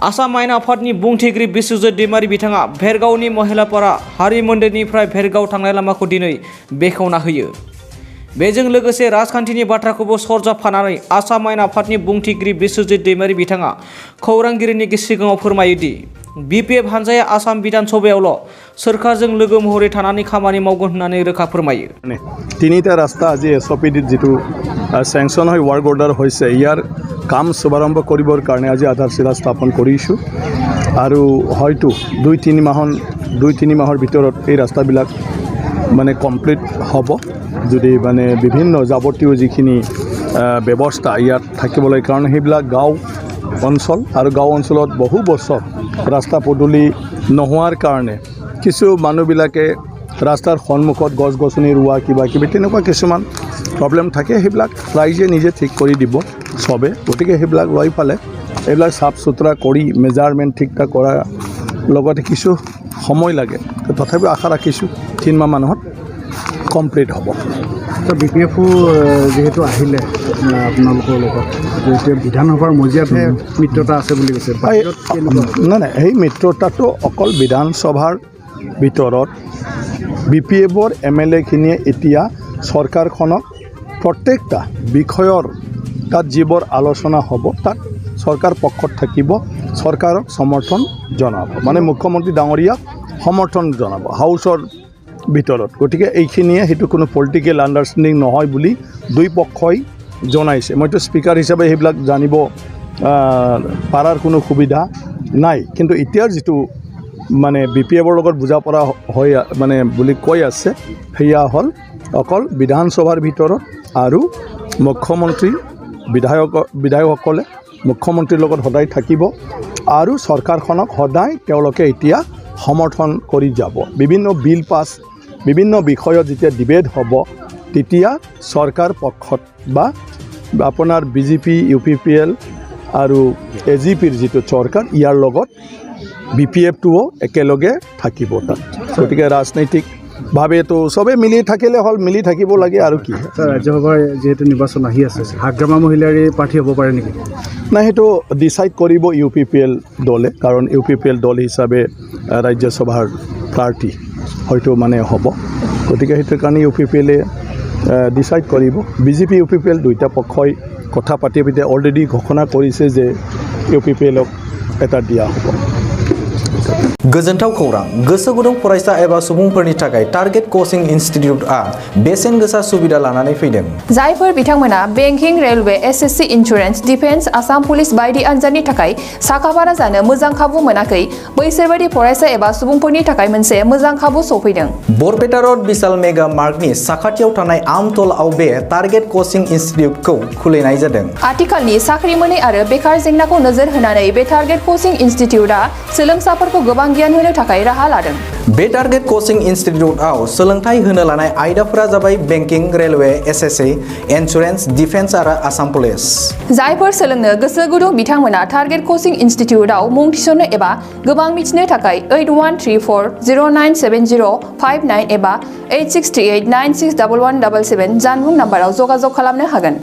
आसाम आयेन आफादनि बुंथिगिरि बिस्वजित दैमारी बिथाङा भेरगावनि महिलापारा हारि मन्दिरनिफ्राय भेरगाव थांनाय लामाखौ दिनै बेखेवना होयो। बेजों लोगोसे राजखान्थिनि बाथ्राखौबो सरजाबफानानै आसाम आयेन आफादनि बुंथिगिरि बिस्वजित दैमारी बिथाङा खौरांगिरिनि सिगाङाव फोरमायो दि बिपिएफ हानजाया आसाम बिधान सभायावल' सोरखारजों लोगो महरै थानानै खामानि मावगोन होननानै रोखा फोरमायो। তিনিটা ৰাস্তা আজি এছঅপিডিত যিটো চেংচন হৈ ৱাৰ্ক অৰ্ডাৰ হৈছে ইয়াৰ কাম শুভাৰম্ভ কৰিবৰ কাৰণে আজি আধাৰশিলা স্থাপন কৰিছোঁ আৰু হয়তো দুই তিনি মাহৰ ভিতৰত এই ৰাস্তাবিলাক মানে কমপ্লিট হ'ব যদি মানে বিভিন্ন যাৱতীয় যিখিনি ব্যৱস্থা ইয়াত থাকিবলৈ কাৰণ সেইবিলাক গাঁও অঞ্চল আৰু গাঁও অঞ্চলত বহু বছৰ ৰাস্তা পদূলি নোহোৱাৰ কাৰণে কিছু মানুহবিলাকে ৰাস্তাৰ সন্মুখত গছ গছনি ৰোৱা কিবা কিবি তেনেকুৱা কিছুমান প্ৰব্লেম থাকে সেইবিলাক ৰাইজে নিজে ঠিক কৰি দিব চবে গতিকে সেইবিলাক লৈ পালে এইবিলাক চাফ চুতৰা কৰি মেজাৰমেণ্ট ঠিক ঠাক কৰাৰ লগতে কিছু সময় লাগে তথাপিও আশা ৰাখিছোঁ 3 মাহ মানত কমপ্লিট হ'ব। তো বিপিএফও যেহেতু আহিলে আপোনালোকৰ লগত যেতিয়া বিধানসভাৰ মজিয়াতহে মিত্ৰতা আছে বুলি কৈছে নাই সেই মিত্ৰতাটো অকল বিধানসভাৰ ভিতৰত বিপিএফৰ এমএলএখিনিয়ে এতিয়া চৰকাৰখনক প্ৰত্যেকটা বিষয়ৰ তাত যিবোৰ আলোচনা হ'ব তাত চৰকাৰ পক্ষত থাকিব চৰকাৰক সমৰ্থন জনাব মানে মুখ্যমন্ত্ৰী ডাঙৰীয়াক সমৰ্থন জনাব হাউচৰ ভিতৰত গতিকে এইখিনিয়ে সেইটো কোনো পলিটিকেল আণ্ডাৰষ্টেণ্ডিং নহয় বুলি দুই পক্ষই জনাইছে মইতো স্পীকাৰ হিচাপে সেইবিলাক জানিব পাৰাৰ কোনো সুবিধা নাই কিন্তু এতিয়াৰ যিটো মানে বিপিএফৰ লগত বুজা পৰা হয় মানে বুলি কৈ আছে সেয়া হ'ল অকল বিধানসভাৰ ভিতৰত আৰু মুখ্যমন্ত্ৰী বিধায়কসকলে মুখ্যমন্ত্ৰীৰ লগত সদায় থাকিব আৰু চৰকাৰখনক সদায় তেওঁলোকে এতিয়া সমৰ্থন কৰি যাব বিভিন্ন বিল পাছ বিভিন্ন বিষয়ত যেতিয়া ডিবেট হ'ব তেতিয়া চৰকাৰ পক্ষত বা আপোনাৰ বিজেপি ইউপিপিএল আৰু এজিপিৰ যিটো চৰকাৰ ইয়াৰ লগত বিপিএফটোও একেলগে থাকিব তাত গতিকে ৰাজনৈতিকভাৱেতো চবেই মিলি থাকিলে হ'ল মিলি থাকিব লাগে আৰু কি ৰাজ্যসভাৰ যিহেতু নিৰ্বাচন আহি আছে হাগ্ৰামা মহিলাৰে প্ৰাৰ্থী হ'ব পাৰে নেকি নাই সেইটো ডিচাইড কৰিব ইউপিপিএল দলে কাৰণ ইউপিপিএল দল হিচাপে ৰাজ্যসভাৰ প্ৰাৰ্থী হয়তো মানে হ'ব গতিকে সেইটোৰ কাৰণে ইউপিপিএলে ডিচাইড কৰিব বিজেপি ইউপিপিএল দুইটা পক্ষই কথা পাতি পিতে অলৰেডি ঘোষণা কৰিছে যে ইউপিপিএলক এটা দিয়া হ'ব। गोजोनथाव खौरां गोसो गुदुं फरायसा एबा सुबुंफोरनि थाखाय टारगेट कोचिं इनस्टिट्यूटआ बेसेन गोसा सुबिदा लानानै फैदों। जायफोर बिथांमोना banking railway SSC insurance defence Assam police बायदि आनजादनि थाखाय साखाफारा जानो मोजां खाबु मोनाखै बैसोरबायदि फरायसा एबा सुबुंफोरनि थाखाय मोनसे मोजां खाबु सफैदों। बरपेटा रोड विशाल मेगा मार्टनि साखाथियाव थानाय आमतलाव बे टारगेट कोचिं इनस्टिट्यूटखौ खुलिनाय जादों। आथिखालनि साख्रि मोनै आरो बेकार जेंनाखौ नोजोर होनानै बे टारगेट कोचिं इनस्टिट्यूटआ सोलोंसाफोरखौ गोबां गियान होनो थाखाय राहा लादों। बे टारगेट कोचिं इनस्टिट्यूटआव सोलोंथाइ होनो लानाय आयदाफोरा जाबाय banking railway SSC insurance defence आरो आसाम पुलिस। जायफोर सोलोंनो गोसो गुदुं बिथांमोना टारगेट कोचिं इनस्टिट्यूटआव मुं थिसननो एबा गोबां मिथिनो थाखाय 8134097059 एबा 8638961177 जानबुं नाम्बाराव जगाजग खालामनो हागोन।